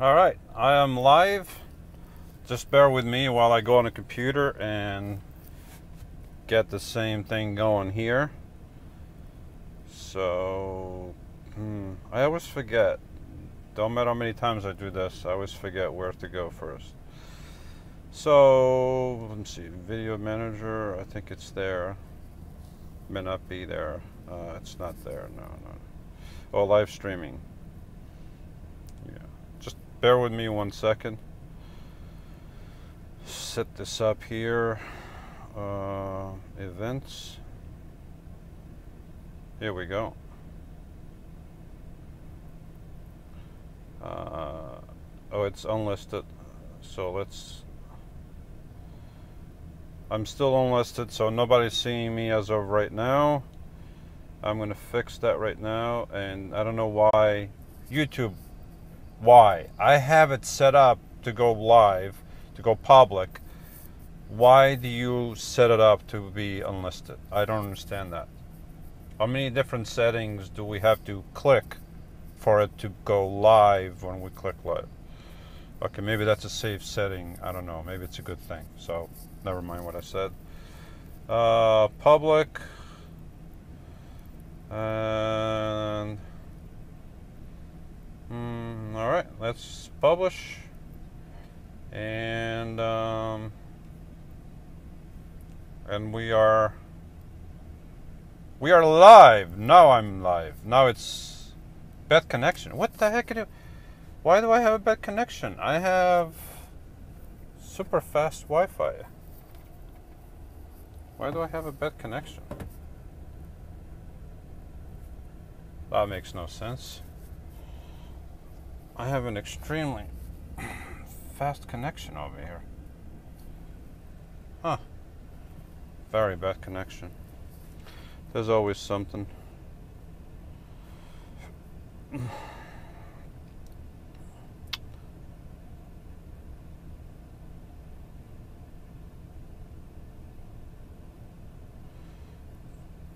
All right, I am live. Just bear with me while I go on the computer and get the same thing going here. So, I always forget. Don't matter how many times I do this, I always forget where to go first. So, let me see, video manager, I think it's there. May not be there. It's not there, no. Oh, live streaming. Yeah, just bear with me 1 second. Set this up here. Events. Here we go. Oh, it's unlisted. So I'm still unlisted, so nobody's seeing me as of right now. I'm gonna fix that right now, and I don't know why YouTube. Why? I have it set up to go live, to go public. Why do you set it up to be unlisted? I don't understand that. How many different settings do we have to click for it to go live when we click live? Okay, maybe that's a safe setting. I don't know. Maybe it's a good thing. So, never mind what I said. Public. And all right, let's publish. And we are live. Now I'm live. Now it's bad connection. What the heck? Why do I have a bad connection? I have super fast Wi-Fi. Why do I have a bad connection? That makes no sense. I have an extremely fast connection over here. Huh. Very bad connection. There's always something.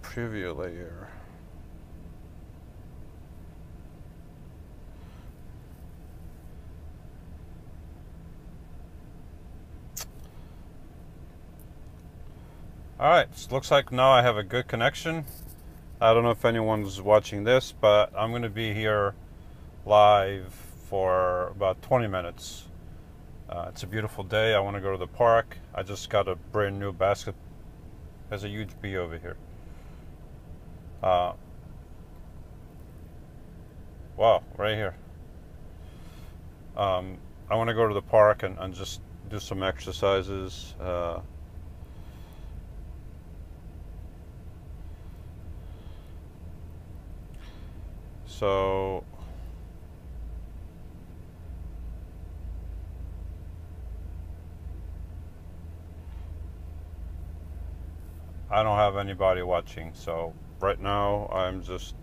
Preview layer. Alright, looks like now I have a good connection. I don't know if anyone's watching this, but I'm going to be here live for about 20 minutes. It's a beautiful day. I want to go to the park. I just got a brand new basket. There's a huge bee over here. Wow, right here. I want to go to the park and just do some exercises. So I don't have anybody watching, so right now I'm just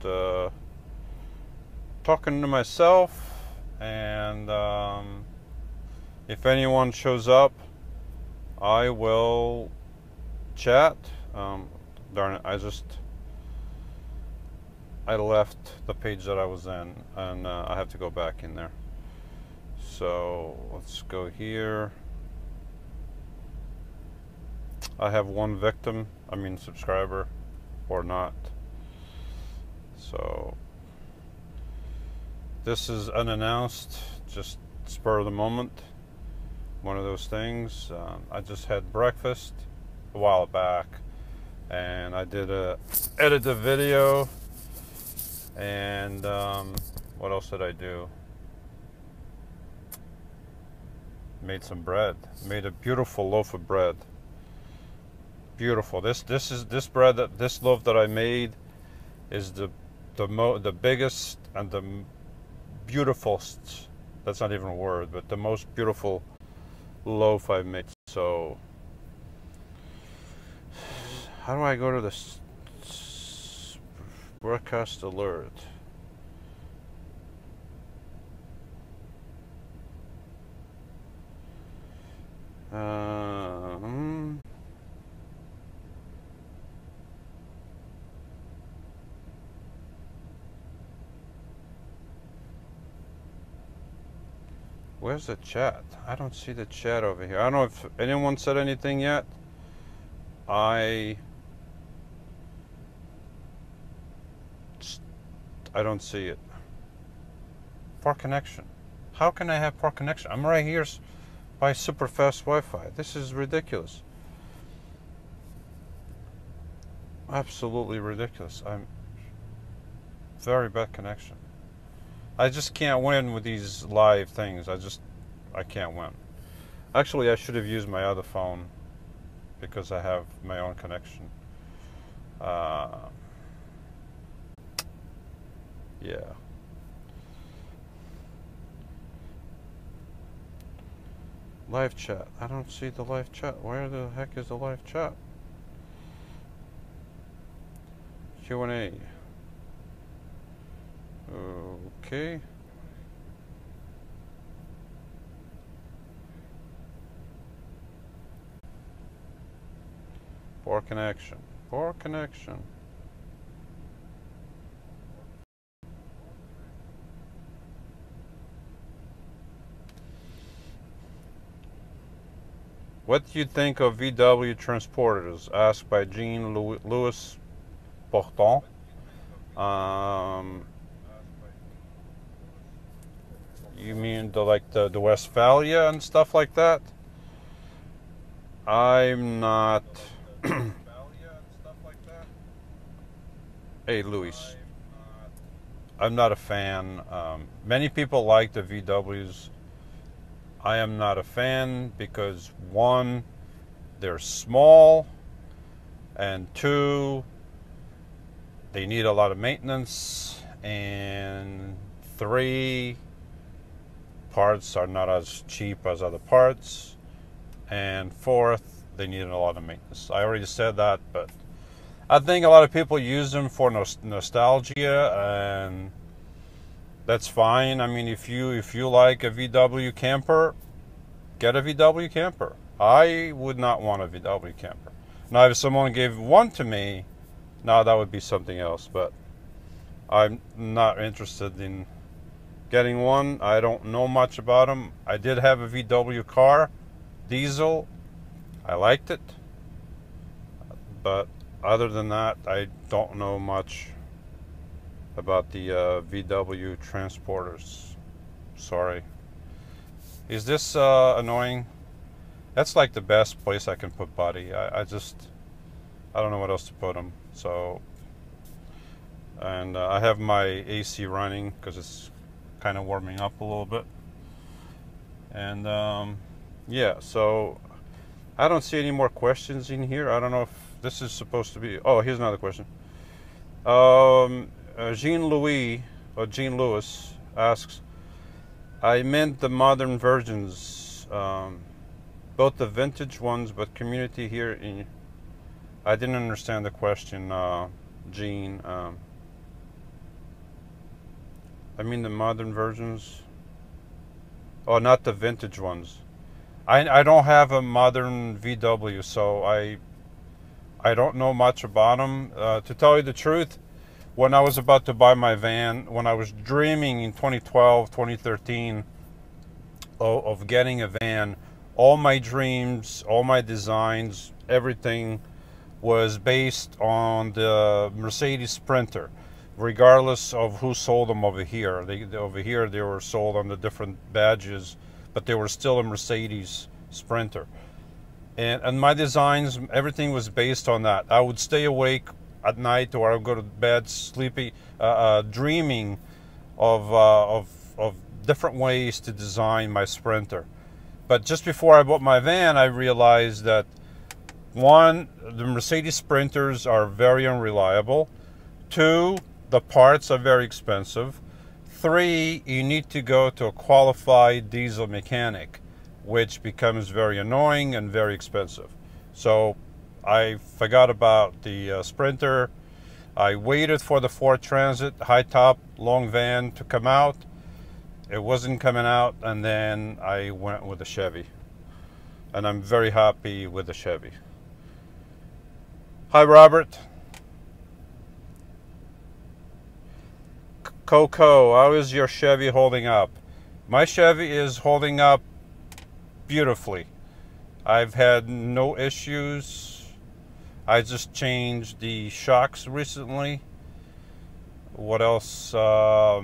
talking to myself, and if anyone shows up, I will chat. Darn it, I left the page that I was in, and I have to go back in there. So let's go here. I have one victim, subscriber or not. So this is unannounced, just spur of the moment. One of those things. I just had breakfast a while back, and I did edit the video. And what else did I do? Made some bread. Made a beautiful loaf of bread. Beautiful. This loaf that I made is the biggest and the beautifulest. That's not even a word, but the most beautiful loaf I've made. So, how do I go to this? Broadcast alert. Where's the chat? I don't see the chat over here. I don't know if anyone said anything yet. I don't see it. Poor connection. How can I have poor connection? I'm right here by super fast Wi-Fi. This is ridiculous. Absolutely ridiculous. I'm very bad connection. I just can't win with these live things. I can't win. Actually, I should have used my other phone because I have my own connection. Yeah. Live chat. I don't see the live chat. Where the heck is the live chat? Q&A. Okay. Poor connection. Poor connection. What do you think of VW transporters? Asked by Jean Louis Porton. You mean the Westphalia and stuff like that? I'm not. Hey, Louis. I'm not a fan. Many people like the VWs. I am not a fan because one, they're small, and two, they need a lot of maintenance, and three, parts are not as cheap as other parts, and fourth, they need a lot of maintenance. I already said that, but I think a lot of people use them for nostalgia, and that's fine. I mean, if you like a VW camper, get a VW camper. I would not want a VW camper. Now, if someone gave one to me, now that would be something else, but I'm not interested in getting one. I don't know much about them. I did have a VW car, diesel. I liked it, but other than that, I don't know much about the VW transporters. Sorry. Is this annoying? That's like the best place I can put Buddy. I don't know what else to put them. So, and I have my AC running because it's kind of warming up a little bit. And yeah, so I don't see any more questions in here. I don't know if this is supposed to be. Oh, here's another question. Jean Louis asks, I meant the modern versions, both the vintage ones, but community here in. I didn't understand the question, Jean. I mean the modern versions. Oh, not the vintage ones. I don't have a modern VW, so I don't know much about them. To tell you the truth, when I was about to buy my van, when I was dreaming in 2012, 2013 of getting a van, all my dreams, all my designs, everything was based on the Mercedes Sprinter, regardless of who sold them over here. Over here they were sold on the different badges, but they were still a Mercedes Sprinter. And my designs, everything was based on that. I would stay awake at night, or I would go to bed sleepy, dreaming of different ways to design my Sprinter. But just before I bought my van, I realized that one, the Mercedes Sprinters are very unreliable. Two, the parts are very expensive. Three, you need to go to a qualified diesel mechanic, which becomes very annoying and very expensive. So I forgot about the Sprinter. I waited for the Ford Transit high top long van to come out. It wasn't coming out, and then I went with the Chevy, and I'm very happy with the Chevy. Hi, Robert. Coco, how is your Chevy holding up? My Chevy is holding up beautifully. I've had no issues. I just changed the shocks recently. What else? I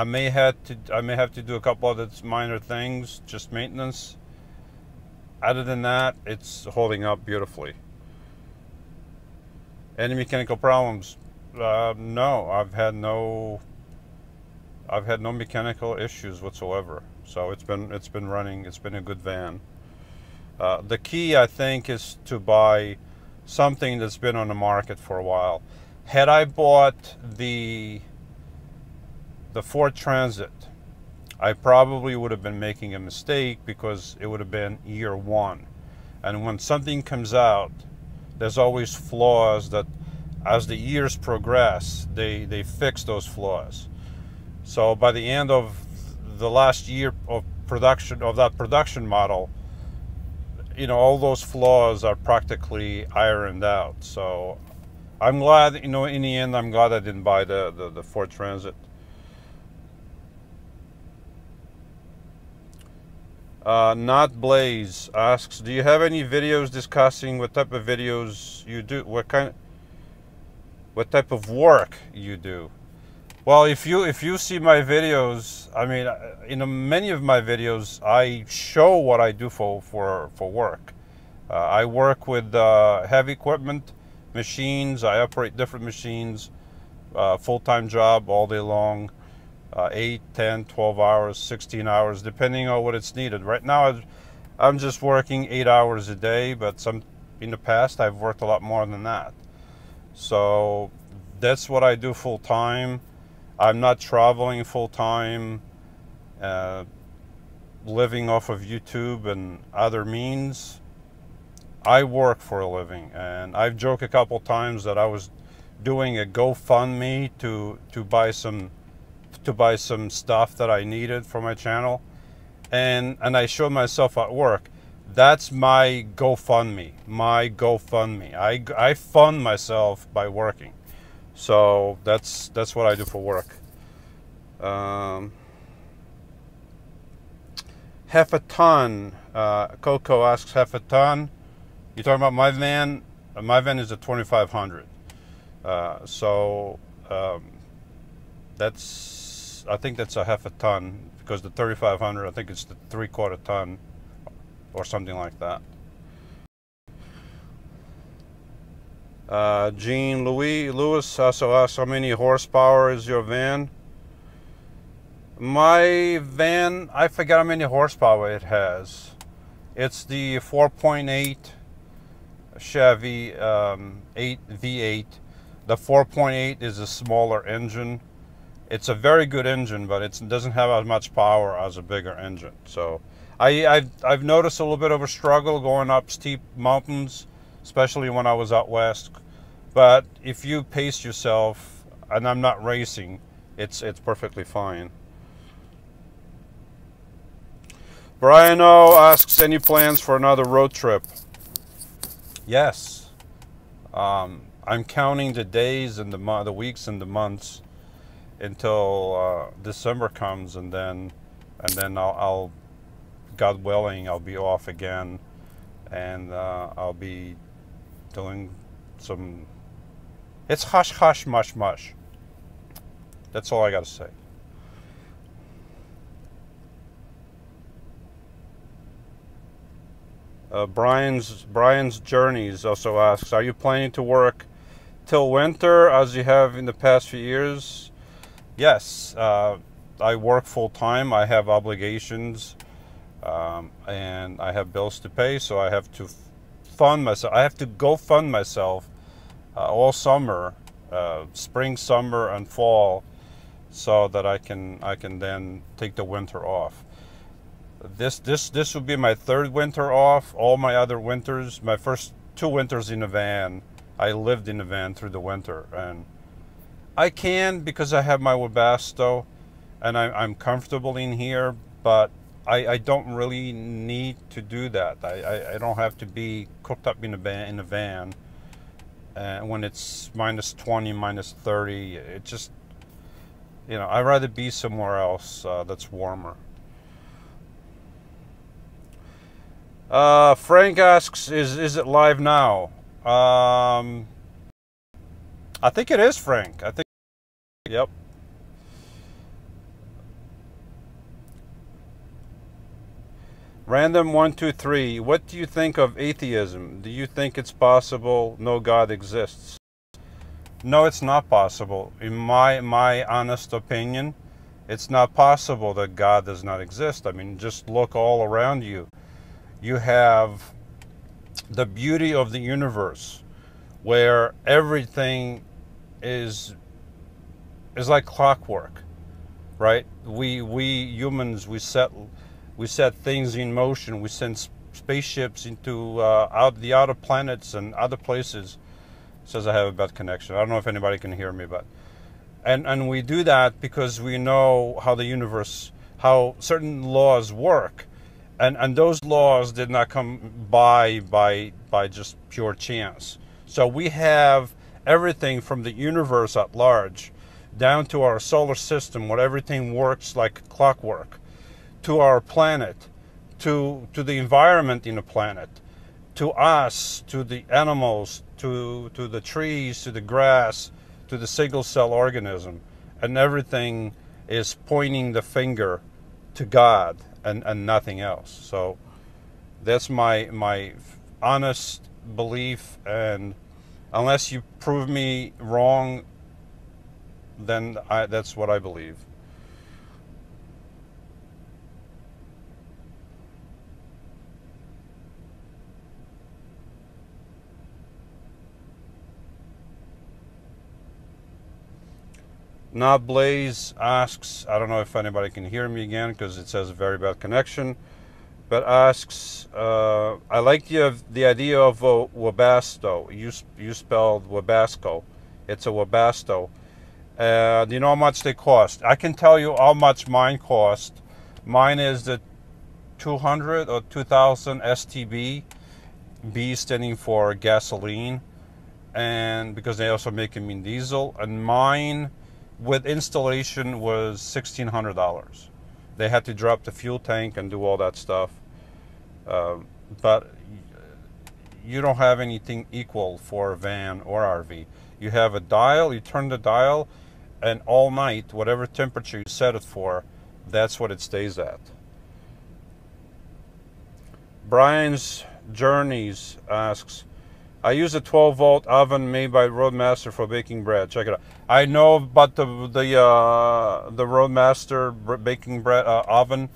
may have to do a couple other minor things, just maintenance. Other than that, it's holding up beautifully. Any mechanical problems? No, I've had no mechanical issues whatsoever. So it's been running. It's been a good van. The key, I think, is to buy something that's been on the market for a while. Had I bought the Ford Transit, I probably would have been making a mistake because it would have been year one. And when something comes out, there's always flaws that, as the years progress, they fix those flaws. So by the end of the last year of production of that production model, you know, all those flaws are practically ironed out. So I'm glad, you know, in the end, I'm glad I didn't buy the Ford Transit. Not Blaze asks, do you have any videos discussing what type of videos you do, what type of work you do? Well, if you see my videos, I mean, in many of my videos, I show what I do for work. I work with heavy equipment, machines. I operate different machines, full-time job all day long. 8, 10, 12 hours, 16 hours, depending on what it's needed. Right now, I'm just working 8 hours a day, but in the past, I've worked a lot more than that. So that's what I do full-time. I'm not traveling full-time, living off of YouTube and other means. I work for a living, and I've joked a couple times that I was doing a GoFundMe to buy some stuff that I needed for my channel, and I showed myself at work. That's my GoFundMe. I fund myself by working. So that's what I do for work. Half a ton. Coco asks, half a ton. You talking about my van? My van is a 2500. I think that's a half a ton, because the 3500, I think it's the 3/4 ton or something like that. Jean Lewis also asks, how many horsepower is your van? My van, I forgot how many horsepower it has. It's the 4.8 Chevy 8 V8. The 4.8 is a smaller engine. It's a very good engine, but it doesn't have as much power as a bigger engine. So I've noticed a little bit of a struggle going up steep mountains, especially when I was out west. But if you pace yourself, and I'm not racing, it's perfectly fine. Brian O asks, any plans for another road trip? Yes. I'm counting the days and the weeks and the months until December comes, and then I'll God willing, I'll be off again, and I'll be doing some. It's hush hush mush mush. That's all I got to say. Brian's Journeys also asks, are you planning to work till winter as you have in the past few years? Yes, I work full time. I have obligations, and I have bills to pay, so I have to fund myself. I have to go fund myself all summer, spring, summer, and fall, so that I can then take the winter off. This would be my third winter off. All my other winters, my first 2 winters in a van, I lived in a van through the winter, and I can because I have my Webasto, and I'm comfortable in here, but I don't really need to do that. I don't have to be cooked up in a van, and when it's minus 20, minus 30, it just, you know, I'd rather be somewhere else that's warmer. Frank asks, is it live now? I think it is, Frank. I think, yep. Random 123. What do you think of atheism? Do you think it's possible no God exists? No, it's not possible. In my honest opinion, it's not possible that God does not exist. I mean, just look all around you. You have the beauty of the universe, where everything is like clockwork, right? We humans, we set things in motion. We send spaceships into the outer planets and other places. It says I have a bad connection. I don't know if anybody can hear me, but and we do that because we know how the universe, how certain laws work, and those laws did not come by just pure chance. So we have everything from the universe at large down to our solar system, where everything works like clockwork, to our planet, to the environment in the planet, to us, to the animals, to the trees, to the grass, to the single cell organism, and everything is pointing the finger to God and nothing else. So that's my honest belief, and unless you prove me wrong, then that's what I believe. Now Blaze asks, I don't know if anybody can hear me again because it says a very bad connection, but asks, I like the idea of a Webasto. You spelled Webasco. It's a Webasto. Do you know how much they cost? I can tell you how much mine cost. Mine is the 200 or 2000 STB, B standing for gasoline, and because they also make them in diesel, and mine with installation was $1,600. They had to drop the fuel tank and do all that stuff, but you don't have anything equal for a van or RV. You have a dial, you turn the dial, and all night, whatever temperature you set it for, that's what it stays at. Brian's Journeys asks, I use a 12-volt oven made by Roadmaster for baking bread. Check it out. I know about the Roadmaster baking bread oven.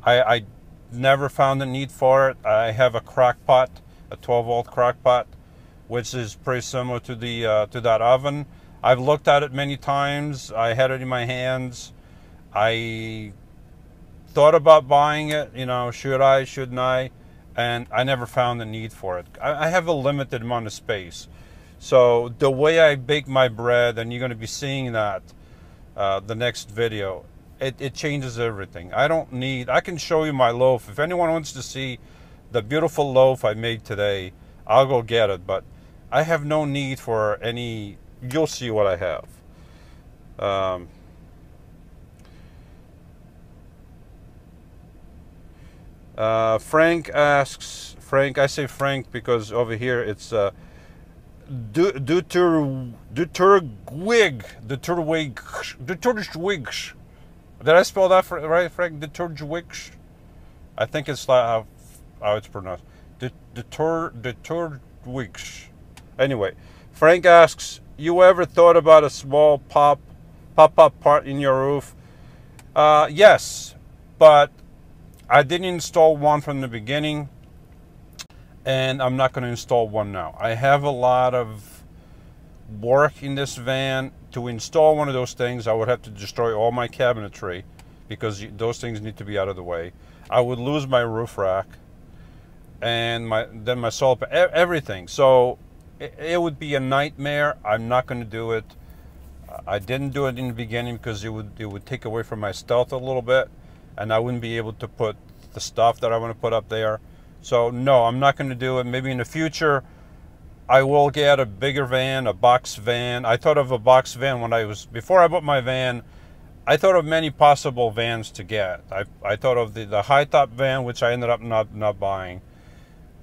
I never found a need for it. I have a crock pot, a 12-volt crock pot, which is pretty similar to the to that oven. I've looked at it many times. I had it in my hands. I thought about buying it. You know, should I? Shouldn't I? And I never found the need for it. I have a limited amount of space. So the way I bake my bread, and you're going to be seeing that the next video, it changes everything. I can show you my loaf. If anyone wants to see the beautiful loaf I made today, I'll go get it. But I have no need for any, you'll see what I have. Frank asks, I say Frank because over here it's Duturwig. Did I spell that right, Frank? Duturwig? I think it's how it's pronounced. Duturwig. Anyway, Frank asks, you ever thought about a small pop-up part in your roof? Yes, but I didn't install one from the beginning, and I'm not going to install one now. I have a lot of work in this van. To install one of those things, I would have to destroy all my cabinetry because those things need to be out of the way. I would lose my roof rack and my salt, everything. So it would be a nightmare. I'm not going to do it. I didn't do it in the beginning because it would take away from my stealth a little bit, and I wouldn't be able to put the stuff that I want to put up there. So no, I'm not going to do it. Maybe in the future I will get a bigger van, a box van. I thought of a box van before I bought my van. I thought of many possible vans to get. I thought of the high top van, which I ended up not buying.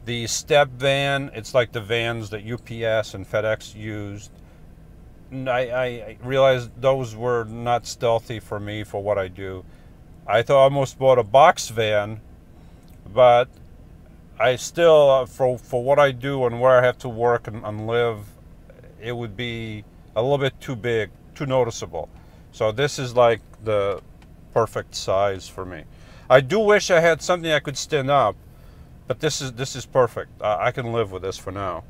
The step van, it's like the vans that UPS and FedEx used. I realized those were not stealthy for me for what I do. I thought I almost bought a box van, but I still, for what I do and where I have to work and live, it would be a little bit too big, too noticeable. So this is like the perfect size for me. I do wish I had something I could stand up, but this is perfect. I can live with this for now.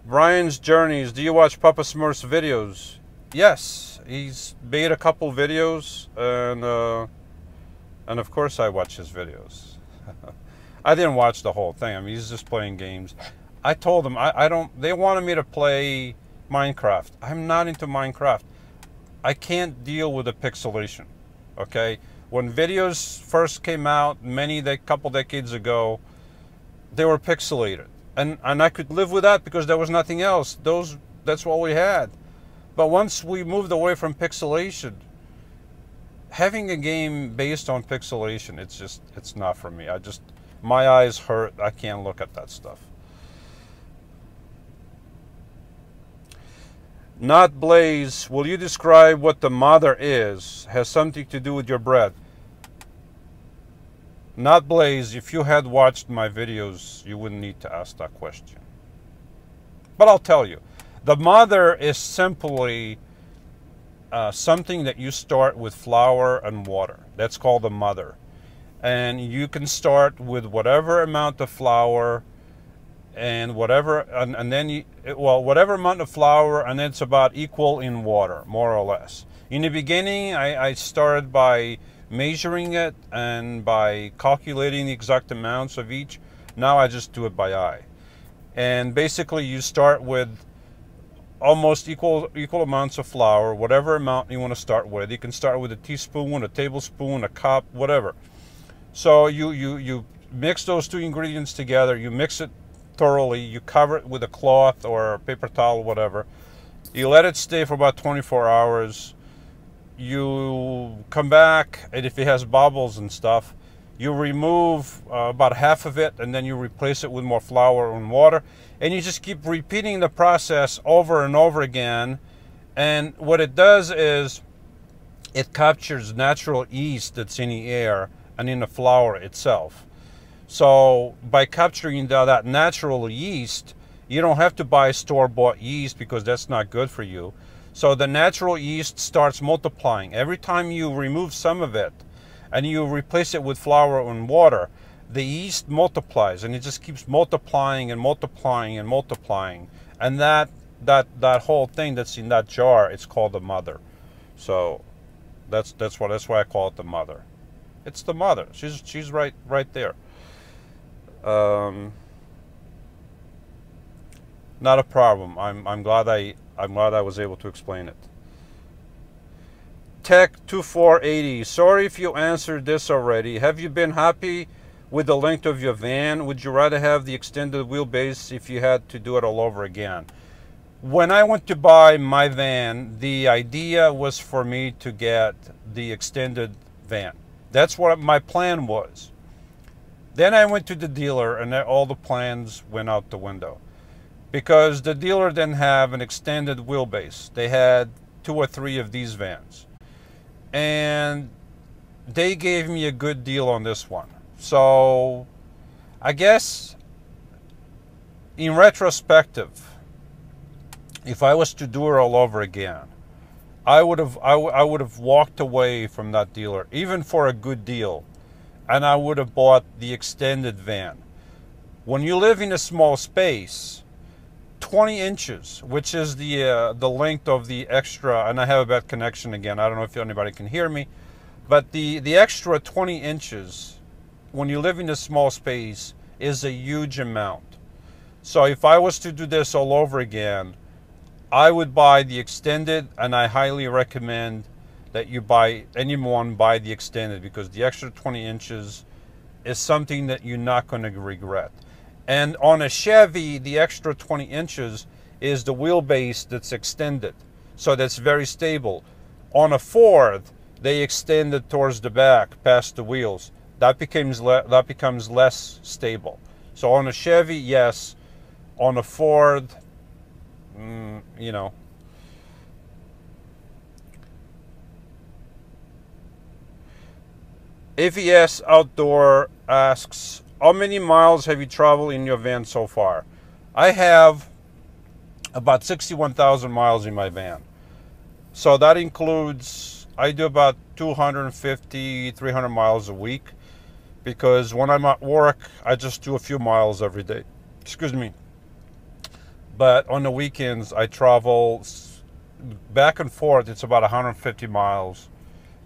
Brian's Journeys. Do you watch Papa Smurf's videos? Yes, he's made a couple videos, and of course I watch his videos. I didn't watch the whole thing. I mean, he's just playing games. I told them I don't. They wanted me to play Minecraft. I'm not into Minecraft. I can't deal with the pixelation. Okay, when videos first came out, couple decades ago, they were pixelated, and I could live with that because there was nothing else. That's what we had. But once we moved away from pixelation, having a game based on pixelation, it's not for me. My eyes hurt. I can't look at that stuff. Not Blaze, will you describe what the mother is? Has something to do with your bread. Not Blaze, if you had watched my videos, you wouldn't need to ask that question. But I'll tell you. The mother is simply something that you start with flour and water. That's called the mother. And you can start with whatever amount of flour and whatever, and then whatever amount of flour, and it's about equal in water, more or less. In the beginning, I started by measuring it and by calculating the exact amounts of each. Now I just do it by eye. And basically, you start with almost equal amounts of flour, whatever amount you want to start with. You can start with a teaspoon, a tablespoon, a cup, whatever. So you mix those two ingredients together. You mix it thoroughly. You cover it with a cloth or a paper towel, whatever. You let it stay for about 24 hours. You come back, and if it has bubbles and stuff, you remove about half of it, and then you replace it with more flour and water, and you just keep repeating the process over and over again. And what it does is it captures natural yeast that's in the air and in the flour itself. So by capturing that natural yeast, you don't have to buy store-bought yeast because that's not good for you. So the natural yeast starts multiplying. Every time you remove some of it and you replace it with flour and water, the yeast multiplies, and it just keeps multiplying and multiplying and multiplying. And that whole thing that's in that jar, it's called the mother. So that's why I call it the mother. It's the mother. She's right there. Not a problem. I'm glad I was able to explain it. Tech 2480. Sorry if you answered this already. Have you been happy with the length of your van? Would you rather have the extended wheelbase if you had to do it all over again? When I went to buy my van, the idea was for me to get the extended van. That's what my plan was. Then I went to the dealer, and all the plans went out the window, because the dealer didn't have an extended wheelbase. They had 2 or 3 of these vans, and they gave me a good deal on this one. So I guess in retrospective, if I was to do it all over again, I would have walked away from that dealer, even for a good deal, and I would have bought the extended van. When you live in a small space, 20 inches, which is the length of the extra, and I have a bad connection again. I don't know if anybody can hear me, but the extra 20 inches, when you live in a small space, is a huge amount. So if I was to do this all over again, I would buy the extended, and I highly recommend that anyone buy the extended, because the extra 20 inches is something that you're not going to regret. And on a Chevy, the extra 20 inches is the wheelbase that's extended, so that's very stable. On a Ford, they extend it towards the back, past the wheels. that becomes less stable. So on a Chevy, yes. On a Ford, you know. AVS Outdoor asks, how many miles have you traveled in your van so far? I have about 61,000 miles in my van. So that includes, I do about 250, 300 miles a week, because when I'm at work, I just do a few miles every day. Excuse me. But on the weekends, I travel back and forth. It's about 150 miles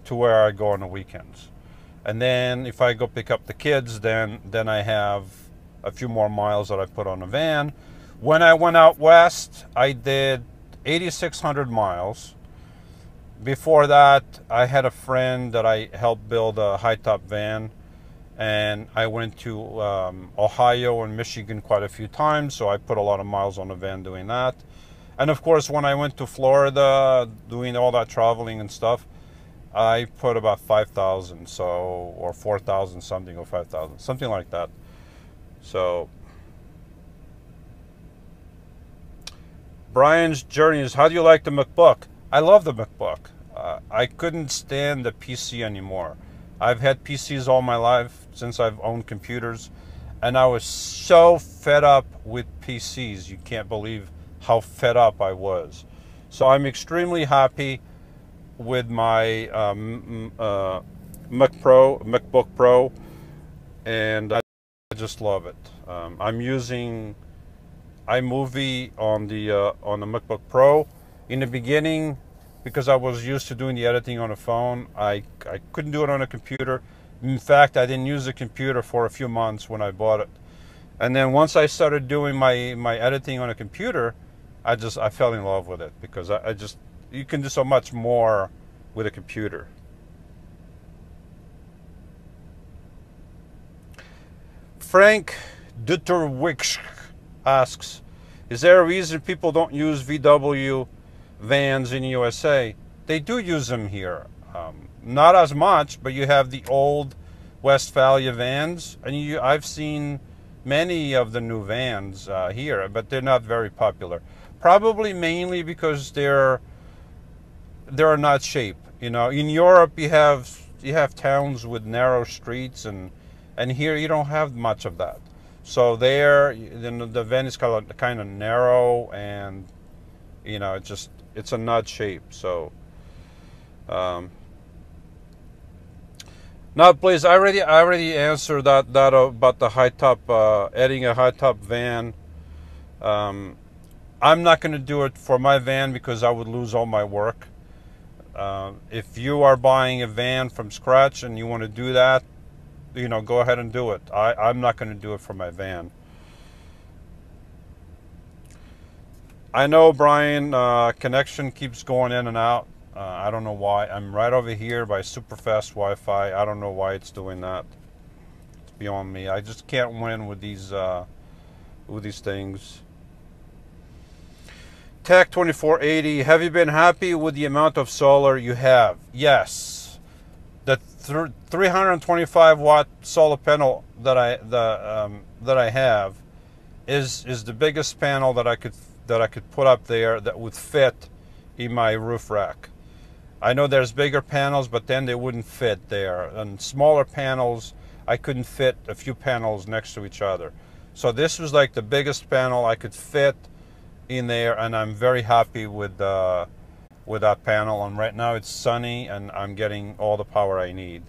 to where I go on the weekends. And then if I go pick up the kids, then I have a few more miles that I put on the van. When I went out west, I did 8,600 miles. Before that, I had a friend that I helped build a high-top van, and I went to Ohio and Michigan quite a few times, so I put a lot of miles on the van doing that. And of course, when I went to Florida doing all that traveling and stuff, I put about 5,000, so, or 4,000 something, or 5,000, something like that. So Brian's journey is, how do you like the MacBook? I love the MacBook. I couldn't stand the PC anymore. I've had PCs all my life since I've owned computers, and I was so fed up with PCs. You can't believe how fed up I was. So I'm extremely happy with my MacBook Pro, and I just love it. I'm using iMovie on the MacBook Pro. In the beginning, because I was used to doing the editing on a phone, I couldn't do it on a computer. In fact, I didn't use the computer for a few months when I bought it. And then once I started doing my editing on a computer, I fell in love with it, because you can do so much more with a computer. Frank Dutterwich asks, is there a reason people don't use VW vans in USA? They do use them here. Not as much, but you have the old Westphalia vans, and I've seen many of the new vans here, but they're not very popular. Probably mainly because they're not shaped. You know, in Europe you have towns with narrow streets, and here you don't have much of that. So there, the van is kind of narrow, and you know, it's a nut shape. So now, please, I already answered that about the high top, adding a high top van. I'm not going to do it for my van because I would lose all my work. If you are buying a van from scratch and you want to do that, you know, go ahead and do it. I'm not going to do it for my van. I know, Brian, connection keeps going in and out. I don't know why. I'm right over here by super fast Wi-Fi. I don't know why it's doing that. It's beyond me. I just can't win with these things. Tech 2480, have you been happy with the amount of solar you have? Yes. The 325 watt solar panel that I have is the biggest panel that I could put up there that would fit in my roof rack. I know there's bigger panels, but then they wouldn't fit there. And smaller panels, I couldn't fit a few panels next to each other. So this was like the biggest panel I could fit in there, and I'm very happy with that panel. And right now it's sunny, and I'm getting all the power I need.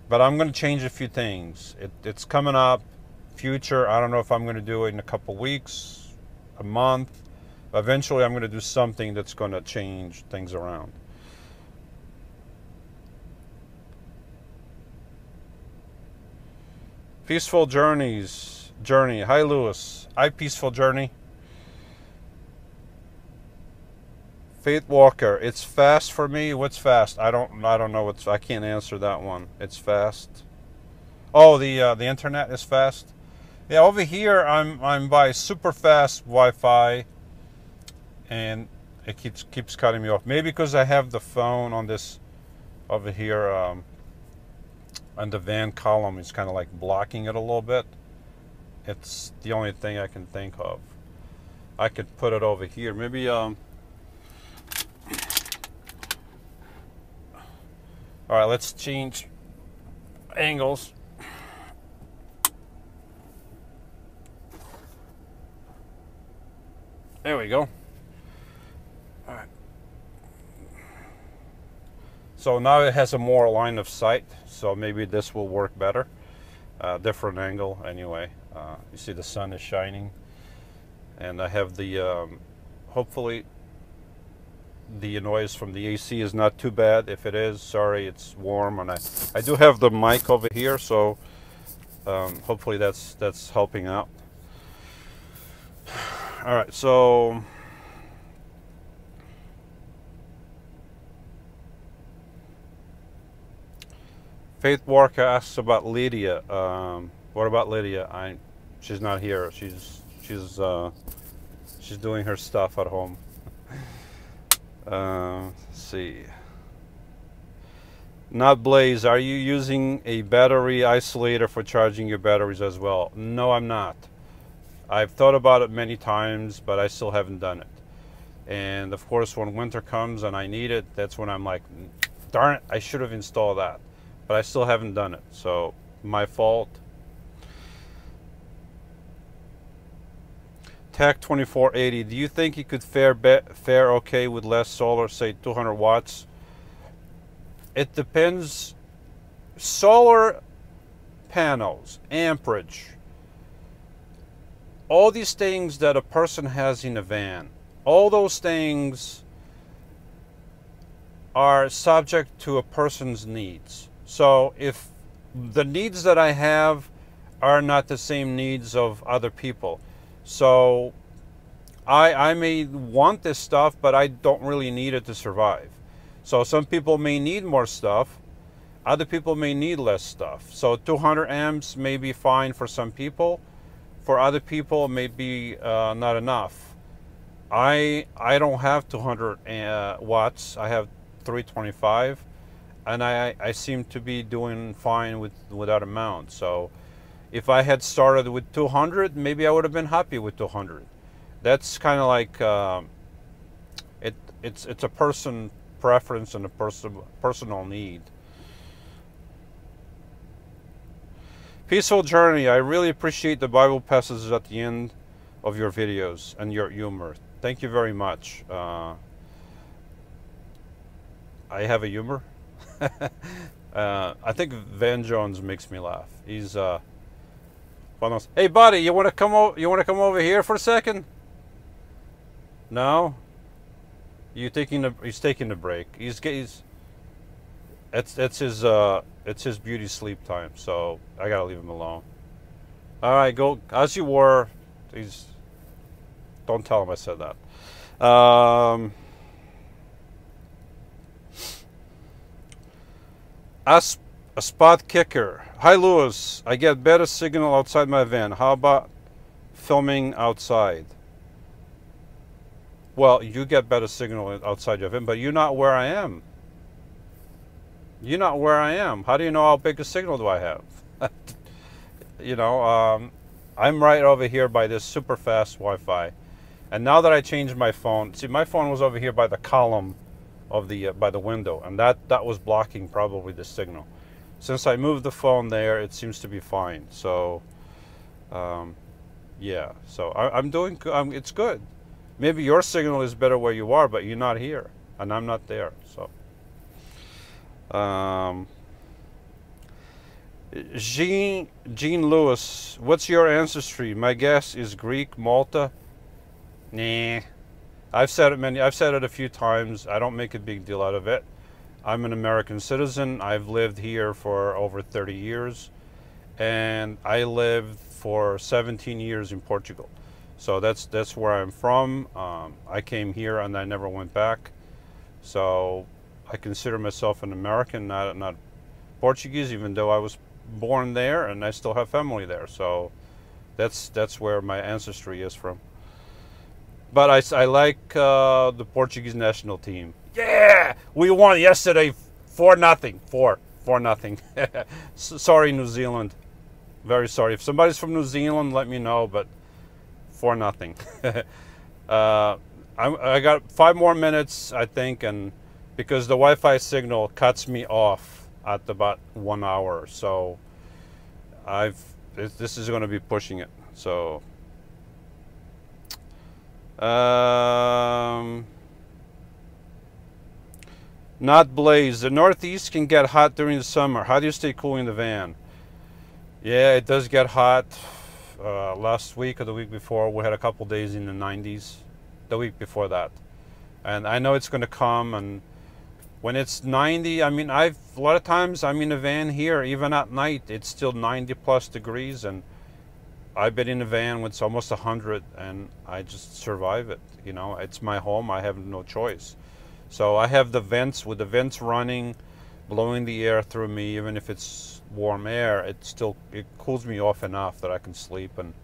But I'm going to change a few things. It's coming up, future. I don't know if I'm going to do it in a couple weeks, a month. Eventually, I'm going to do something that's going to change things around. Peaceful Journey. Hi, Lewis. Hi, Peaceful Journey. Faith Walker. It's fast for me. What's fast? I don't know. I can't answer that one. It's fast. Oh, the internet is fast. Yeah, over here I'm by super fast Wi-Fi, and it keeps cutting me off. Maybe because I have the phone on this over here and the van column is kind of like blocking it a little bit. It's the only thing I can think of. I could put it over here. Maybe all right, let's change angles. There we go. All right. So now it has a more line of sight, so maybe this will work better. Different angle anyway. You see the sun is shining, and I have the hopefully the noise from the AC is not too bad. If it is, sorry, it's warm, and I do have the mic over here, so hopefully that's helping out. All right, so Faith Walker asks about Lydia. What about Lydia? She's not here. She's doing her stuff at home. Let's see. Not Blaze. Are you using a battery isolator for charging your batteries as well? No, I'm not. I've thought about it many times, but I still haven't done it. And of course, when winter comes and I need it, that's when I'm like, darn it, I should have installed that. But I still haven't done it, so my fault. TAC 2480, do you think you could fare okay with less solar, say 200 watts? It depends. Solar panels, amperage, all these things that a person has in a van, all those things are subject to a person's needs. So if the needs that I have are not the same needs of other people, so I may want this stuff, but I don't really need it to survive. So some people may need more stuff, other people may need less stuff. So 200 amps may be fine for some people, for other people it may be not enough. I don't have 200 watts, I have 325. And I seem to be doing fine with that amount. So if I had started with 200, maybe I would have been happy with 200. That's kind of like it's a person preference and a personal need. Peaceful Journey. I really appreciate the Bible passages at the end of your videos and your humor. Thank you very much. I have a humor. I think Van Jones makes me laugh. He's hey buddy, you want to come over here for a second? No? He's taking a break. It's his beauty sleep time, so I gotta leave him alone. All right, go as you were. Don't tell him I said that. As a spot kicker. Hi Lewis, I get better signal outside my van. How about filming outside? Well, you get better signal outside your van, but you're not where I am. You're not where I am. How do you know how big a signal do I have? You know, I'm right over here by this super fast Wi-Fi. And now that I changed my phone, see, my phone was over here by the column of the by the window, and that was blocking probably the signal. Since I moved the phone there, it seems to be fine. So yeah, so I'm doing it's good. Maybe your signal is better where you are, but you're not here and I'm not there. So Jean Lewis, what's your ancestry? My guess is Greek, Malta. Nah, I've said it a few times. I don't make a big deal out of it. I'm an American citizen. I've lived here for over 30 years, and I lived for 17 years in Portugal. So that's where I'm from. I came here and I never went back. So I consider myself an American, not Portuguese, even though I was born there and I still have family there. So that's where my ancestry is from. But I like the Portuguese national team. Yeah, we won yesterday, 4-0. for nothing. Sorry, New Zealand. Very sorry. If somebody's from New Zealand, let me know, but for nothing. I got 5 more minutes, I think, and because the Wi-Fi signal cuts me off at about 1 hour, so this is going to be pushing it. So not Blaze. The Northeast can get hot during the summer. How do you stay cool in the van? Yeah, it does get hot. Last week or the week before, we had a couple days in the 90s. The week before that, and I know it's going to come. And when it's 90, I mean, a lot of times I'm in a van here, even at night, it's still 90+ degrees, and I've been in a van when it's almost 100, and I just survive it. You know, it's my home. I have no choice. So I have the vents, with the vents running, blowing the air through me. Even if it's warm air, it cools me off enough that I can sleep and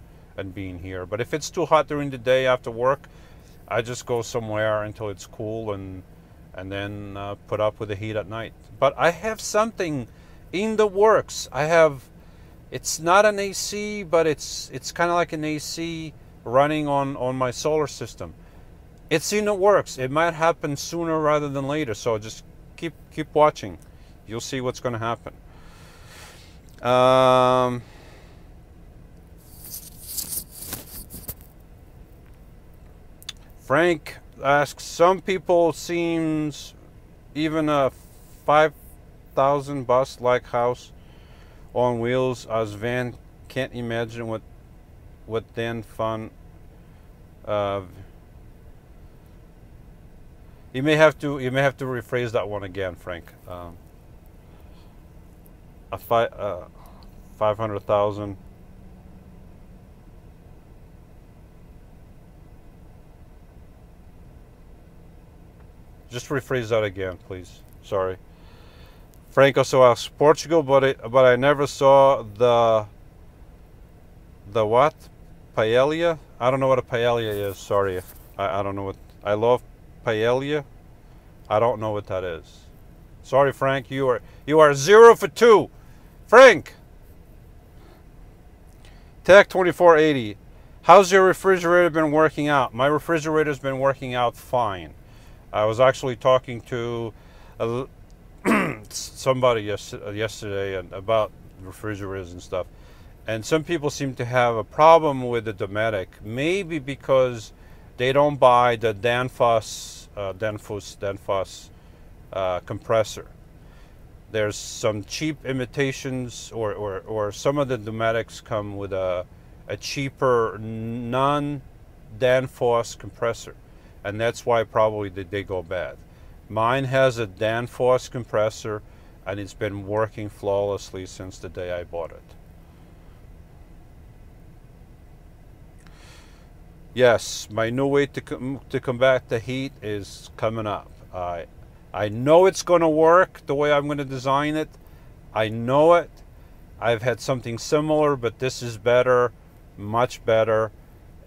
be in here. But if it's too hot during the day after work, I just go somewhere until it's cool, and then put up with the heat at night. But I have something in the works. It's not an AC, but it's kind of like an AC running on my solar system. It's in the works. It might happen sooner rather than later. So just keep watching. You'll see what's going to happen. Frank asks, some people seems even a 5,000 bus like house on wheels as van can't imagine what then fun. You may have to rephrase that one again, Frank. 500,000. Just rephrase that again, please. Sorry. Frank also asks, Portugal, but I never saw the what? Paella? I don't know what a paella is. Sorry, I don't know what. I love paella. I don't know what that is. Sorry, Frank. You are 0 for 2. Frank. Tech 2480. How's your refrigerator been working out? My refrigerator's been working out fine. I was actually talking to somebody yesterday about refrigerators and stuff, and some people seem to have a problem with the Dometic, maybe because they don't buy the Danfoss compressor. There's some cheap imitations, or some of the Dometics come with a cheaper non-Danfoss compressor. And that's why probably they go bad. Mine has a Danfoss compressor, and it's been working flawlessly since the day I bought it. Yes, my new way to combat the heat is coming up. I know it's going to work the way I'm going to design it. I know it. I've had something similar, but this is better, much better.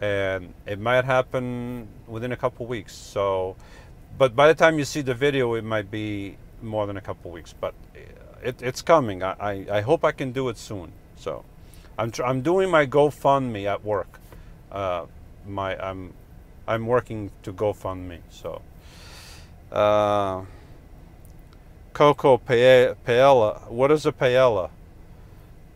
And it might happen within a couple weeks. So, but by the time you see the video, it might be more than a couple weeks. But it's coming. I hope I can do it soon. So, I'm doing my GoFundMe at work. I'm working to GoFundMe. So, Coco paella. What is a paella?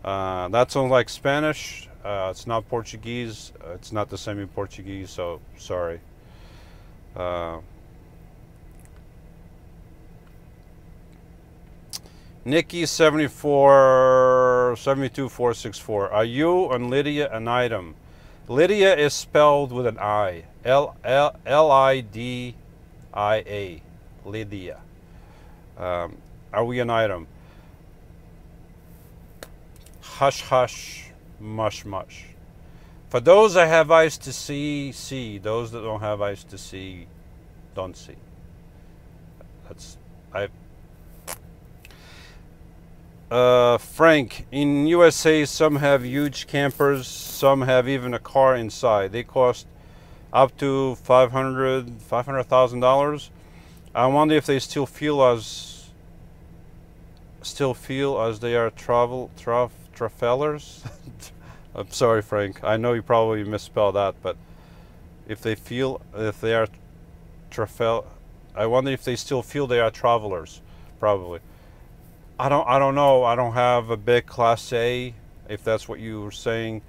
That sounds like Spanish. It's not Portuguese. It's not the same in Portuguese, so sorry. Nikki 7272464. Are you and Lydia an item? Lydia is spelled with an I. L-I-D-I-A. Lydia. Are we an item? Hush hush. Mush mush. For those that have eyes to see, see. Those that don't have eyes to see, don't see. Frank, in USA, some have huge campers, some have even a car inside. They cost up to $500,000. I wonder if they still feel as still feel as they are travelers. I'm sorry, Frank. I know you probably misspelled that, but if they are travel, I wonder if they still feel they are travelers. Probably. I don't know. I don't have a big Class A, if that's what you were saying.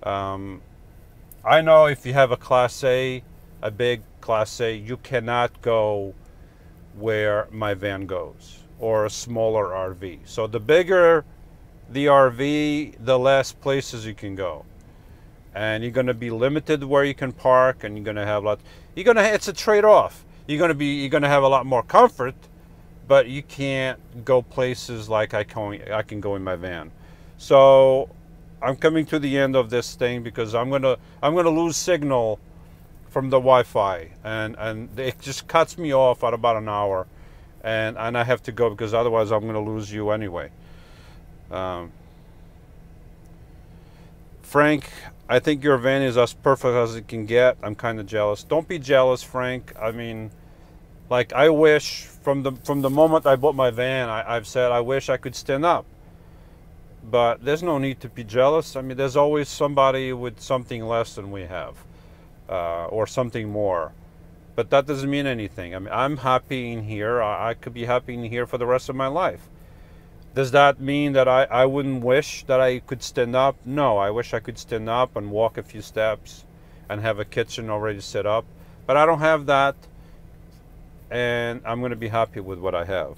I know if you have a Class A, a big Class A, you cannot go where my van goes, or a smaller RV. So the bigger the RV, the less places you can go, and you're going to be limited where you can park, and you're going to have it's a trade-off. You're going to have a lot more comfort, but you can't go places like I can go in my van. So I'm coming to the end of this thing because I'm gonna lose signal from the Wi-Fi, and it just cuts me off at about an hour, and I have to go because otherwise I'm gonna lose you anyway. Frank, I think your van is as perfect as it can get. I'm kind of jealous. Don't be jealous, Frank. I mean, like, I wish from the moment I bought my van, I've said I wish I could stand up. But there's no need to be jealous. I mean, there's always somebody with something less than we have, or something more. But that doesn't mean anything. I mean, I'm happy in here. I could be happy in here for the rest of my life. Does that mean that I wouldn't wish that I could stand up? No, I wish I could stand up and walk a few steps and have a kitchen already set up. But I don't have that, and I'm going to be happy with what I have.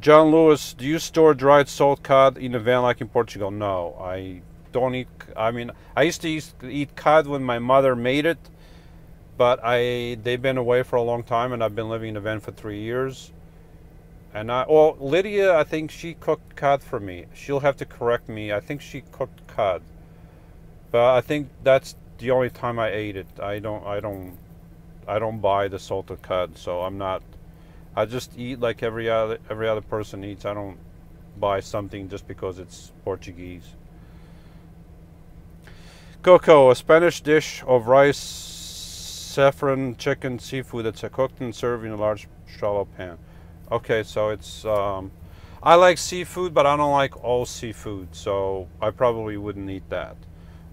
John Lewis, do you store dried salt cod in a van like in Portugal? No, I don't eat. I mean, I used to eat cod when my mother made it, but they've been away for a long time, and I've been living in a van for 3 years. And Lydia, I think she cooked cod for me. She'll have to correct me. I think she cooked cod, but I think that's the only time I ate it. I don't buy the salted cod, so I'm not. I just eat like every other person eats. I don't buy something just because it's Portuguese. Coco, a Spanish dish of rice, saffron, chicken, seafood that's cooked and served in a large shallow pan. Okay, so it's I like seafood, but I don't like all seafood, so I probably wouldn't eat that.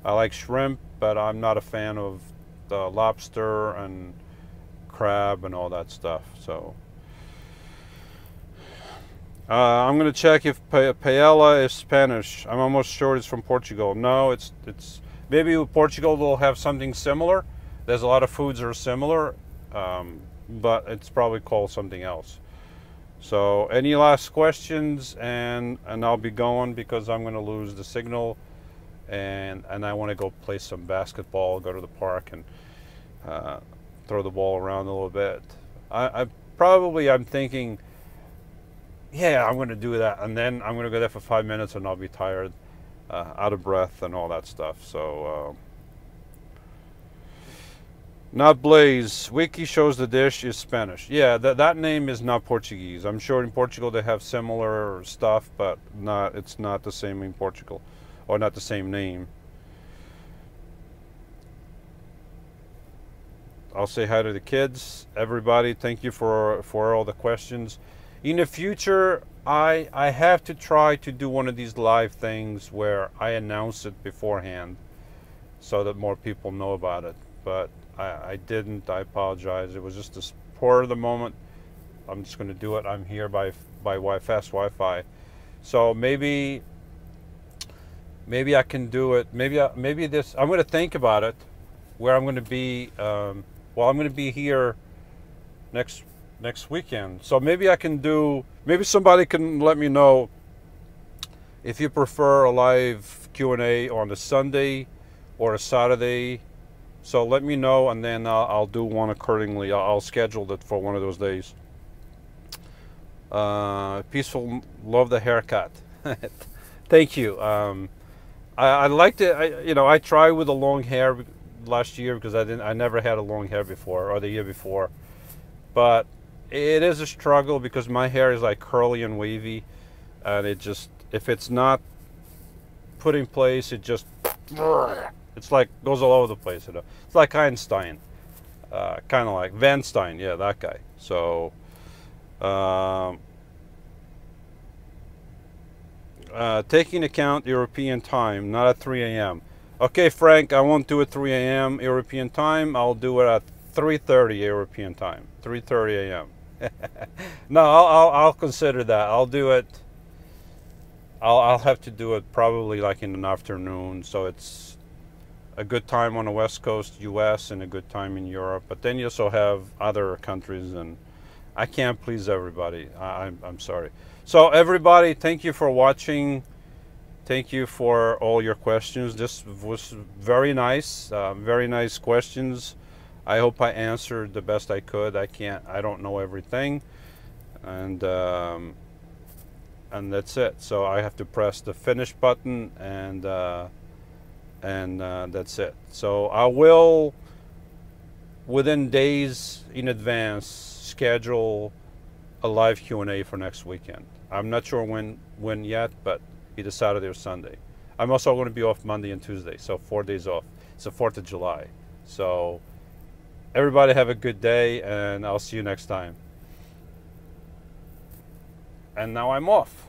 I like shrimp, but I'm not a fan of the lobster and crab and all that stuff. So I'm going to check if paella is Spanish. I'm almost sure it's from Portugal. No, it's maybe Portugal will have something similar. There's a lot of foods that are similar, but it's probably called something else. So any last questions, and I'll be going because I'm going to lose the signal, and I want to go play some basketball, go to the park, and throw the ball around a little bit. I'm thinking, yeah, I'm going to do that, and then I'm going to go there for 5 minutes, and I'll be tired, out of breath, and all that stuff. So, not Blaze. Wiki shows the dish is Spanish. Yeah, that name is not Portuguese. I'm sure in Portugal they have similar stuff, but it's not the same in Portugal, or not the same name. I'll say hi to the kids. Everybody, thank you for all the questions. In the future, I have to try to do one of these live things where I announce it beforehand so that more people know about it. But I didn't. I apologize. It was just a spur of the moment. I'm just going to do it. I'm here by fast Wi-Fi. So maybe I can do it. Maybe this. I'm going to think about it. Where I'm going to be. Well, I'm going to be here next weekend, so maybe I can do. Maybe somebody can let me know if you prefer a live Q&A on a Sunday or a Saturday. So let me know, and then I'll do one accordingly. I'll schedule it for one of those days. Peaceful, love the haircut. Thank you. I liked it. I tried with the long hair last year because I never had a long hair before, or the year before. But it is a struggle because my hair is like curly and wavy, and it just, if it's not put in place, it just, it's like goes all over the place. It's like Einstein. kind of like Van Stein, yeah, that guy. So taking account European time, not at 3 a.m. Okay, Frank, I won't do it 3 a.m. European time. I'll do it at 3:30 European time. 3:30 a.m. No, I'll consider that. I'll do it. I'll have to do it probably like in an afternoon, so it's a good time on the West Coast, U.S., and a good time in Europe. But then you also have other countries, and I can't please everybody. I'm sorry. So everybody, thank you for watching. Thank you for all your questions. This was very nice questions. I hope I answered the best I could. I don't know everything, and that's it. So I have to press the finish button, and that's it. So I will, within days in advance, schedule a live Q&A for next weekend. I'm not sure when yet, but either Saturday or Sunday. I'm also going to be off Monday and Tuesday, so 4 days off. It's the 4th of July. So everybody have a good day, and I'll see you next time. And now I'm off.